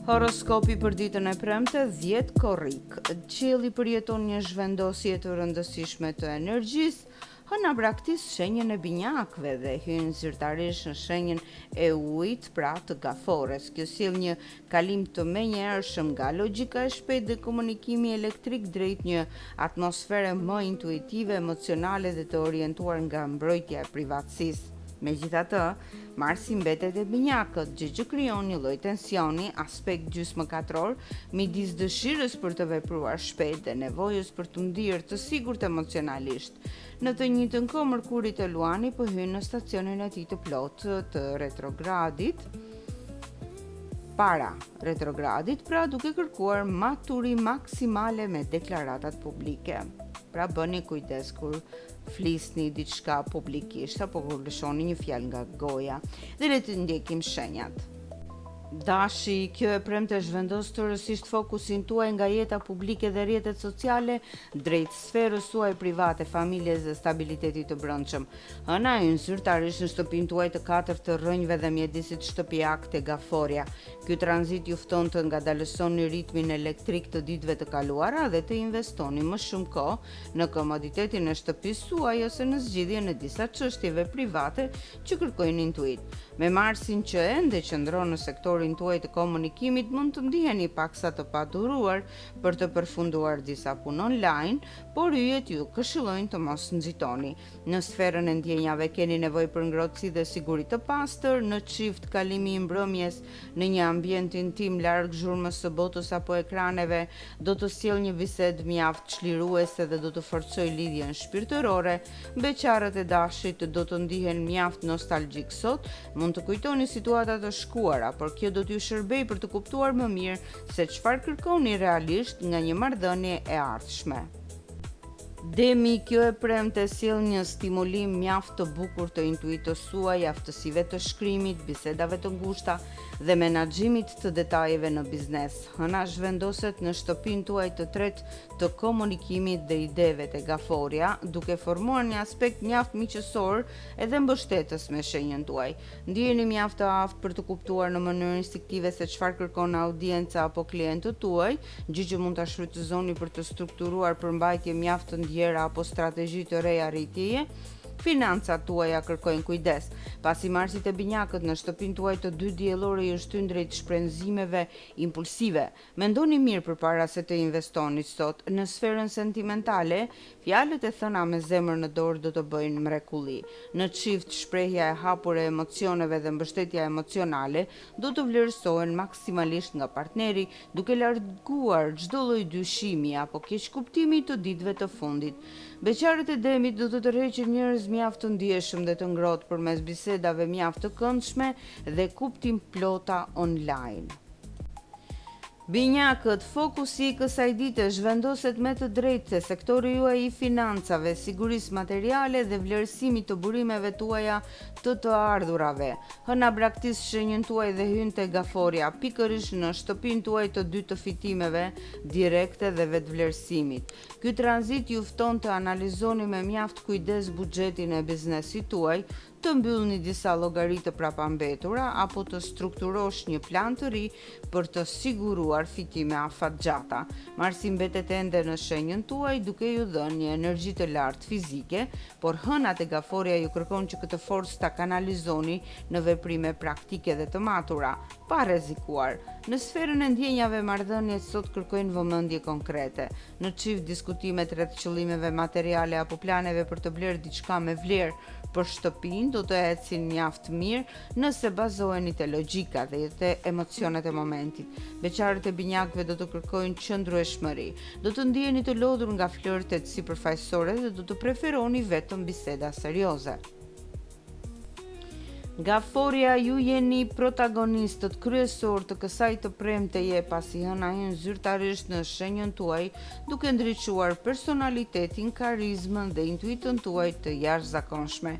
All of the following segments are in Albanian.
Horoskopi për ditën e premte 10 korrik. Qielli përjeton një zhvendosje të rëndësishme të energjisë. Hëna braktis shenjën e binjakëve dhe hyn zyrtarisht në shenjën e ujit, pra të gafores. Kjo sjell një kalim të menjëhershëm nga logjika e shpejtë dhe komunikimi elektrik drejt një atmosfere më intuitive, emocionale dhe të orientuar nga mbrojtja e privatësisë. Megjithatë, Marsi mbetet e binjakët, gjë që krijon një lloj tensioni, aspekt gjysmëkatror midis dëshirës për të vepruar shpejt dhe nevojës për të ndier të sigurt emocionalisht. Në të njëjtën kohë Mërkuri te Luani po hyn në stacionin e tij të plotë të retrogradit. Para retrogradit, pra duke kërkuar maturi maksimale me deklaratat publike. Pra bëni kujdes kur flisni diçka publikisht apo kur lëshoni një fjalë nga goja dhe le të ndjekim shenjat. Dashi, kjo e premte zhvendos tërësisht fokusin tuaj nga jeta publike dhe rrjetet sociale drejt sferës suaj private, familjes dhe stabilitetit të brendshëm. Hëna hyn zyrtarisht në shtëpinë tuaj të katërt të rrënjve dhe mjedisit shtëpiak te gaforia. Ky tranzit ju fton të ngadalësoni ritmin elektrik të ditëve të kaluara dhe të investoni më shumë kohë në komoditetin e shtëpisë suaj ose në zgjidhjen e disa çështjeve private që kërkojnë intuit. Me Marsin që ende qëndron në sektorin tuaj të komunikimit, mund të ndiheni paksa të paduruar për të përfunduar disa punë online, por yjet ju këshillojnë të mos nxitoni. Në sferën e ndjenjave keni nevojë për ngrohtësi dhe siguri të pastër, në çift kalimi i mbrëmjes në një ambient intim larg zhurmës së botës apo ekraneve do të sjellë një bisedë mjaft çliruese dhe do të forcojë lidhjen shpirtërore. Beqarët e dashit do të ndihen mjaft nostalgjik sot, mund të kujtoni situata të shkuara, por kjo do t'ju shërbej për të kuptuar më mirë se çfarë kërkoni realisht nga një marrëdhënie e ardhshme. Demi, kjo e premte sjell një stimulim mjaft të bukur të intuitës suaj, aftësive të shkrimit, bisedave të ngushta dhe menaxhimit të detajeve në biznes. Hëna zhvendoset në shtëpinë tuaj të tretë të komunikimit dhe ideve te gaforia, duke formuar një aspekt mjaft miqësor edhe mbështetës me shenjën tuaj. Ndiheni mjaft të aftë për të kuptuar në mënyrë instiktive se çfarë kërkon audienca apo klientët tuaj, gjë që mund ta shfrytëzoni për të strukturuar përmbajtje mjaft të ndjera apo strategji të reja rritjeje. Financat tuaja kërkojnë kujdes. Pasi Marsi te binjakët në shtëpinë tuaj të dy diellore ju shtyn drejt shprehjimeve impulsive. Mendoni mirë përpara se të investoni sot në sferën sentimentale. Fjalët e thëna me zemër në dorë do të bëjnë mrekulli. Në çift shprehja e hapur e emocioneve dhe mbështetja emocionale do të vlerësohen maksimalisht nga partneri, duke larguar çdo lloj dyshimi apo keqkuptimi të ditëve të fundit. Beqarët e Demit do të tërheqin njerëz mjaft të ndjeshëm dhe të ngrohtë përmes bisedave mjaft të këndshme dhe kuptim plota online. Binjakët, fokusi i kësaj dite zhvendoset me të drejtë se sektori juaj i financave, sigurisë materiale dhe vlerësimit të burimeve tuaja të ardhurave. Hëna braktis shenjën tuaj dhe hyn te gaforia, pikërisht në shtëpinë tuaj të dytë të fitimeve direkte dhe vetvlerësimit. Ky tranzit ju fton të analizoni me mjaft kujdes buxhetin e biznesit tuaj, të mbyllni disa llogari të prapambetura apo të strukturosh një plan të ri për të siguruar fitime afatgjata. Marsi mbetet ende në shenjën tuaj duke ju dhënë një energji të lartë fizike, por hënat e gaforia ju kërkon që këtë forcë ta kanalizoni në veprime praktike dhe të matura, pa rrezikuar. Në sferën e ndjenjave marrëdhëniet sot kërkojnë vëmendje konkrete. Në çift diskutimet rreth qëllimeve materiale apo planeve për të bler diçka me vlerë për shtëpinë do të ecin mjaft mirë nëse bazoheni te logjika dhe te emocionet e momentit. Beqarët e binjakëve do të kërkojnë qëndrueshmëri. Do të ndiheni të lodhur nga flërtet sipërfaqësore dhe do të preferoni vetëm biseda serioze. Gaforia, ju jeni protagonistët kryesor të kësaj të premteje pasi hëna hyn zyrtarisht në shenjën tuaj duke ndriçuar personalitetin, karizmën dhe intuitën tuaj të jashtëzakonshme.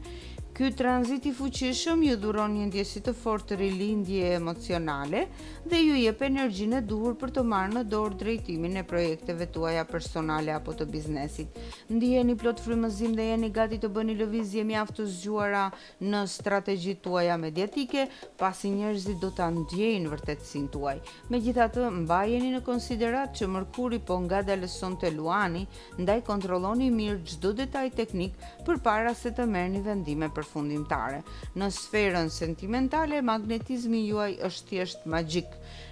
Ky tranzit i fuqishëm ju dhuron një ndjesi të fortë të rilindje emocionale dhe ju jep energjinë e duhur për të marrë në dorë drejtimin e projekteve tuaja personale apo të biznesit. Ndiheni plot frymëzim dhe jeni gati të bëni lëvizje mjaft të zgjuara në strategjitë tuaja mediatike, pasi njerëzit do ta ndjejnë vërtetësinë tuaj. Megjithatë, mbajeni në konsiderat që Mërkuri po ngadalësonte Luani, ndaj kontrolloni mirë çdo detaj teknik përpara se të merrni vendime përfundimtare. Në sferën sentimentale, magnetizmi juaj është thjesht magjik.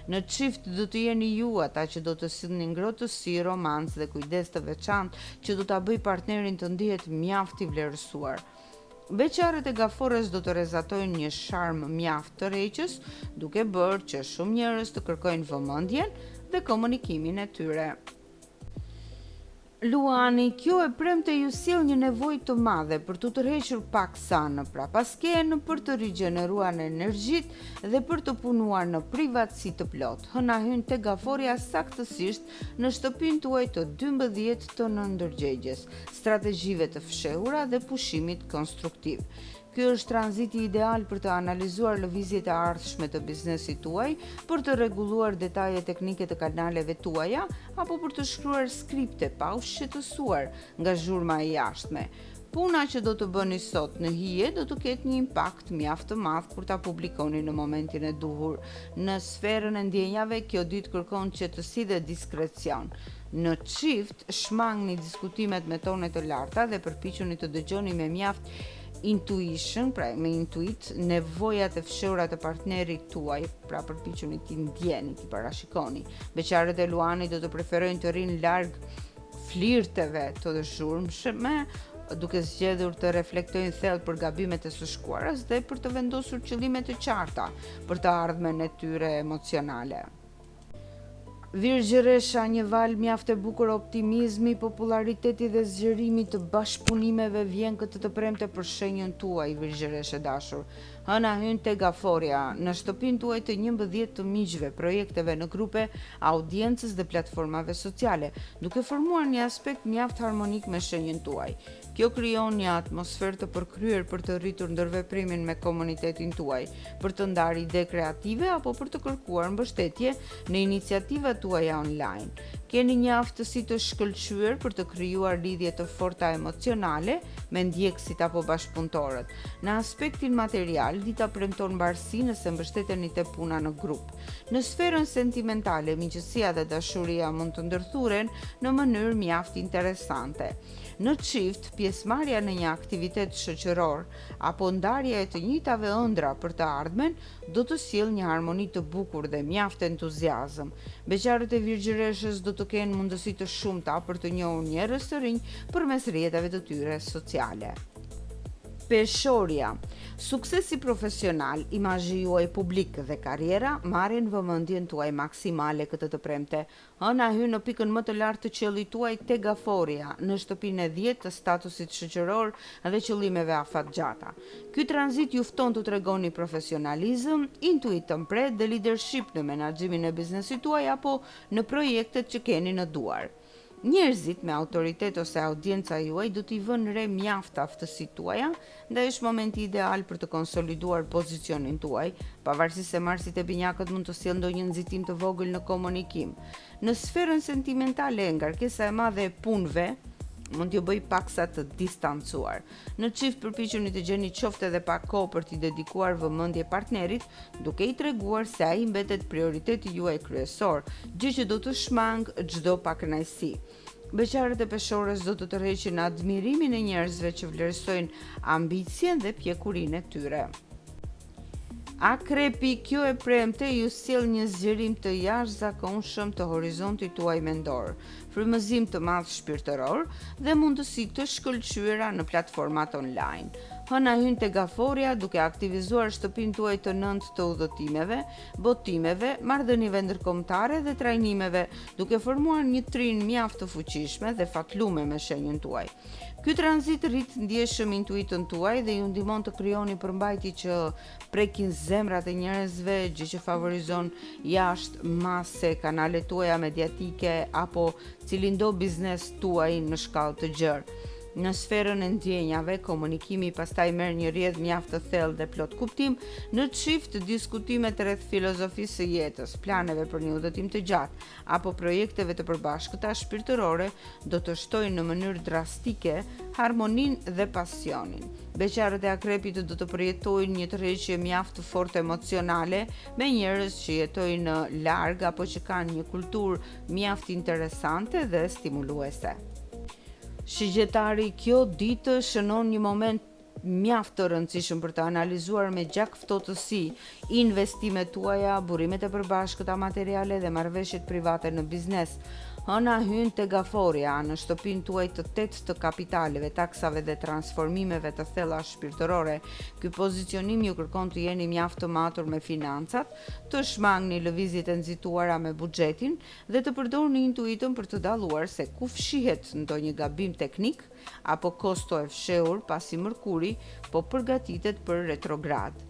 Në çift do të jeni ju ata që do të sillni ngrohtësi, romancë dhe kujdes të veçantë që do ta bëj partnerin të ndihet mjaft i vlerësuar. Beqarët e Gafores do të rezatojnë një sharm mjaft të rreqës, duke bërë që shumë njerëz të kërkojnë vëmendjen dhe komunikimin e tyre. Luani, kjo e premte ju sjell një nevojë të madhe për të tërhequr pak sanë pra paskenë, për të rigjeneruar energjitë dhe për të punuar në privatësi të plot. Hëna hyn te Gaforia saktësisht në shtëpinë tuaj të 12 të ndërgjegjes, strategjive të fshehura dhe pushimit konstruktiv. Ky është tranziti ideal për të analizuar lëvizjet e ardhshme të biznesit tuaj, për të rregulluar detaje teknike të kanaleve tuaja apo për të shkruar skripte pa u shqetësuar nga zhurma e jashtme. Puna që do të bëni sot në hije do të ketë një impakt mjaft të madh kur ta publikoni në momentin e duhur. Në sferën e ndjenjave, kjo ditë kërkon qetësi dhe diskrecion. Në çift, shmangni diskutimet me tone të larta dhe përpiquni të dëgjoni me mjaft intuition, pra me intuit, nevojat e fshehura të partnerit tuaj, pra përpiquni t'i ndjeni, t'i parashikoni. Beqarët e Luani do të preferojnë të rinë larg flirteve të zhurmshme, duke zgjedhur të reflektojnë thellë për gabimet e së shkuarës dhe për të vendosur qëllime të qarta për të ardhmen e tyre emocionale. Virgjëresha, një val mjaft e bukur optimizmi, populariteti dhe zgjerimi të bashkëpunimeve vjen këtë të premte për shenjën tuaj, Virgjëreshe dashur. Hëna hyn te Gaforia, në shtëpinë tuaj të 11 të miqve, projekteve në grupe, audiencës dhe platformave sociale, duke formuar një aspekt mjaft harmonik me shenjën tuaj. Kjo krijon një atmosferë të përkryer për të rritur ndërveprimin me komunitetin tuaj, për të ndarë ide kreative apo për të kërkuar mbështetje në iniciativat tuaja online. Keni një aftësi të shkëlqyer për të krijuar lidhje të forta emocionale me ndjekësit apo bashkëpunëtorët. Në aspektin material, dita premton mbarësi nëse mbështeteni te puna në grup. Në sferën sentimentale, miqësia dhe dashuria mund të ndërthuren në mënyrë mjaft interesante. Në çift, pjesëmarrja në një aktivitet shoqëror apo ndarja e të njëjtave ëndra për të ardhmen do të sjellë një harmoni të bukur dhe mjaft entuziazëm. Beqarët e Virgjëreshës do të kenë mundësi të shumta për të njohur njerëz të rinj përmes rrjeteve të tyre sociale. Peshoria, suksesi profesional, imazhi juaj publik dhe karriera marrin vëmendjen tuaj maksimale këtë të premte. Hëna hyn në pikën më të lartë të qellit tuaj te Gaforia, në shtëpinë e 10 të statusit shoqëror dhe qëllimeve afatgjata. Ky tranzit ju fton të tregoni profesionalizëm, intuit të mpret dhe leadership në menaxhimin e biznesit tuaj apo në projektet që keni në duar. Njerëzit me autoritet ose audienca juaj do t'i vënë re mjaft aftësitë tuaja, ndaj është momenti ideal për të konsoliduar pozicionin tuaj, pavarësisht se marsit e binjakët mund të sjellë ndonjë nxitim të vogël në komunikim. Në sferën sentimentale, ngarkesa e madhe e punëve mund t'ju bëj paksa të distancuar. Në çift përpiquni të gjeni qoftë edhe pak kohë për t'i dedikuar vëmendje partnerit, duke i treguar se ai mbetet prioriteti juaj kryesor, gjë që do të shmang çdo pakënaqësi. Beqarët e Peshorës do të tërheqin admirimin e njerëzve që vlerësojnë ambicien dhe pjekurinë e tyre. Akrepi, kjo e premte ju sjell një zgjerim të jashtëzakonshëm të horizontit tuaj mendor, frymëzim të madh shpirtëror dhe mundësi të shkëlqyera në platformat online. Hëna hyn te Gaforia duke aktivizuar shtëpinë tuaj të nëntë të udhëtimeve, botimeve, marrëdhënieve ndërkombëtare dhe trajnimeve, duke formuar një trinë mjaft të fuqishme dhe fatlume me shenjën tuaj. Ky tranzit rrit ndjeshëm intuitën tuaj dhe ju ndihmon të krijoni përmbajtje që prekin zemrat e njerëzve, gjë që favorizon jashtë mase kanalet tuaja mediatike apo cilindo biznes tuaj në shkallë të gjerë. Në sferën e ndjenjave, komunikimi pastaj merr një rrjedh mjaft të thellë dhe plot kuptim. Në çift, diskutimet rreth filozofisë së jetës, planeve për një udhëtim të gjatë apo projekteve të përbashkëta shpirtërore do të shtojnë në mënyrë drastike harmoninë dhe pasionin. Beqarët e Akrepit do të përjetojnë një tërheqje mjaft të fortë emocionale me njerëz që jetojnë larg apo që kanë një kulturë mjaft interesante dhe stimuluese. Shigjetari, kjo ditë shënon një moment mjaft të rëndësishëm për të analizuar me gjak ftohtësi investimet tuaja, burimet e përbashkëta materiale dhe marrëveshjet private në biznes. Hëna hyn te gaforja në shtëpinë tuaj të tetë të kapitaleve, taksave dhe transformimeve të thella shpirtërore. Ky pozicionim ju kërkon të jeni mjaft të matur me financat, të shmangni lëvizjet e nxituara me buxhetin dhe të përdorni intuitën për të dalluar se ku fshihet ndonjë gabim teknik apo kosto e fshehur pasi Mërkuri po përgatitet për retrograd.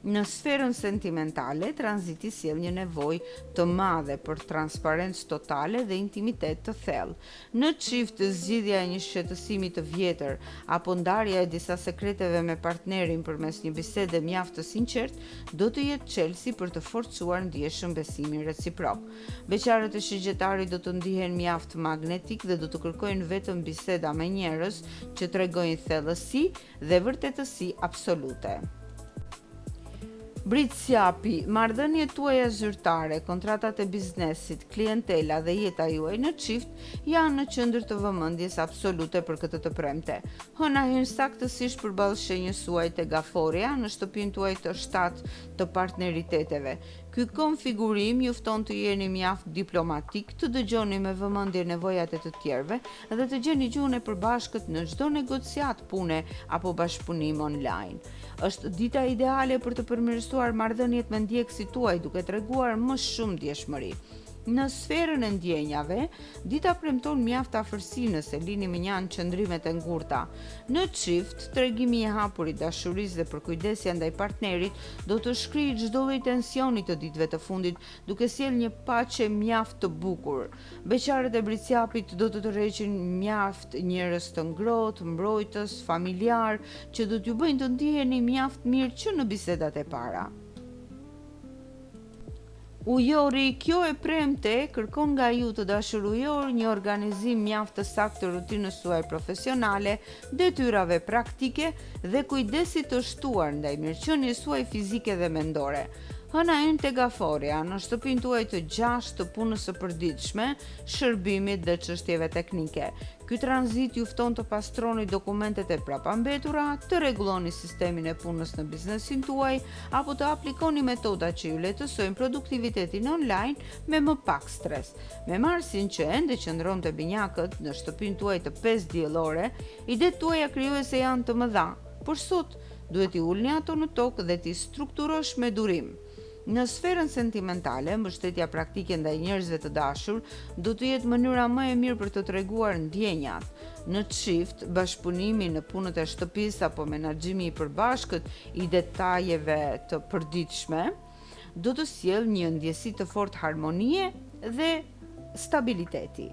Në sferën sentimentale, tranziti sjell një nevojë të madhe për transparencë totale dhe intimitet të thellë. Në çift, zgjidhja e një shqetësimi të vjetër apo ndarja e disa sekreteve me partnerin përmes një bisede mjaft të sinqertë do të jetë çelësi për të forcuar ndjeshëm besimin reciprok. Beqarët e shigjetarit do të ndihen mjaft magnetik dhe do të kërkojnë vetëm biseda me njerëz që tregojnë thellësi dhe vërtetësi absolute. Britsjapi, marrëdhëniet tuaja zyrtare, kontratat e biznesit, klientela dhe jeta juaj në çift janë në qendër të vëmendjes absolute për këtë të premte. Hëna hyn saktësisht përballë shenjës suaj te gaforja në shtëpinë tuaj të shtatë të partneriteteve. Ky konfigurim ju fton të jeni mjaft diplomatik, të dëgjoni me vëmendje nevojat e të tjerëve dhe të gjeni gjuhën e përbashkët në çdo negociat pune apo bashkëpunim online. Është dita ideale për të përmirësuar marrëdhëniet me ndjekësit tuaj duke treguar më shumë ndjeshmëri. Në sferën e ndjenjave, dita premton mjaft afërsi nëse lini me një anë qëndrimet e ngurta. Në çift, tregimi i hapur i dashurisë dhe përkujdesja ndaj partnerit do të shkrijë çdo lloj tensioni të ditëve të fundit, duke sjellë një paqe mjaft të bukur. Beqarët e Britsjapit do të tërheqin mjaft njerëz të ngrohtë, mbrojtës, familjar, që do t'ju bëjnë të ndiheni mjaft mirë që në bisedat e para. Ujori, kjo e premte kërkon nga ju të dashur ujor një organizim mjaft të saktë të rutinës suaj profesionale, detyrave praktike dhe kujdesit të shtuar ndaj mirëqenies suaj fizike dhe mendore. Hëna hyn te gaforja në shtëpinë tuaj të gjashtë të punës së përditshme, shërbimit dhe çështjeve teknike. Ky tranzit ju fton të pastroni dokumentet e prapambetura, të rregulloni sistemin e punës në biznesin tuaj apo të aplikoni metoda që ju lehtësojnë produktivitetin online me më pak stres. Me Marsin që ende qëndron te binjakët në shtëpinë tuaj të 5 diellore, idetë tuaja krijuese janë të mëdha, por sot duhet i ulni ato në tokë dhe t'i strukturosh me durim. Në sferën sentimentale, mbështetja praktike ndaj njerëzve të dashur do të jetë mënyra më e mirë për të treguar ndjenjat. Në çift, bashkëpunimi në punët e shtëpisë apo menaxhimi i përbashkët i detajeve të përditshme do të sjellë një ndjesi të fortë harmonie dhe stabiliteti.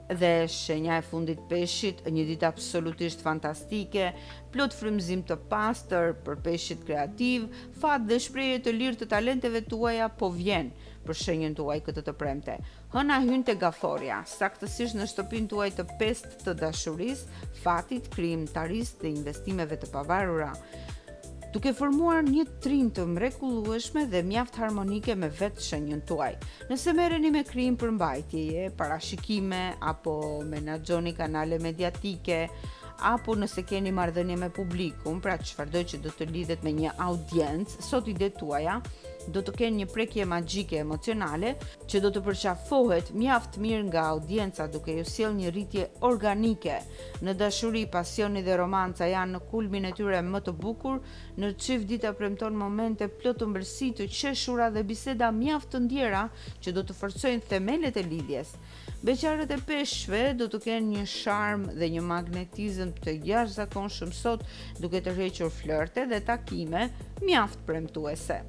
Dhe shenja e fundit peshit, një ditë absolutisht fantastike, plot frymëzim të pastër për peshit kreativ, fat dhe shprehje të lirë të talenteve tuaja po vjen për shenjën tuaj këtë të premte. Hëna hyn te gaforja, saktësisht në shtëpinë tuaj të pestë të dashurisë, fatit, krijimtarisë dhe investimeve të pavarura, duke formuar një trim të mrekullueshme dhe mjaft harmonike me vetë shenjën tuaj. Nëse merreni me krijim përmbajtjeje, parashikime apo menaxhoni kanale mediatike, apo nëse keni marrëdhënie me publikun, pra çfarëdo që do të lidhet me një audiencë, sot idetë tuaja do të kenë një prekje magjike emocionale që do të përqafohet mjaft mirë nga audienca duke ju sjellë një rritje organike. Në dashuri, pasioni dhe romanca janë në kulmin e tyre më të bukur. Në çift, dita premton momente plot të ëmbëlsi, të qeshura dhe biseda mjaft të ndjera që do të forcojnë themelet e lidhjes. Beqarët e peshqve do të kenë një sharm dhe një magnetizëm të jashtëzakonshëm sot, duke tërhequr flërte dhe takime mjaft premtuese.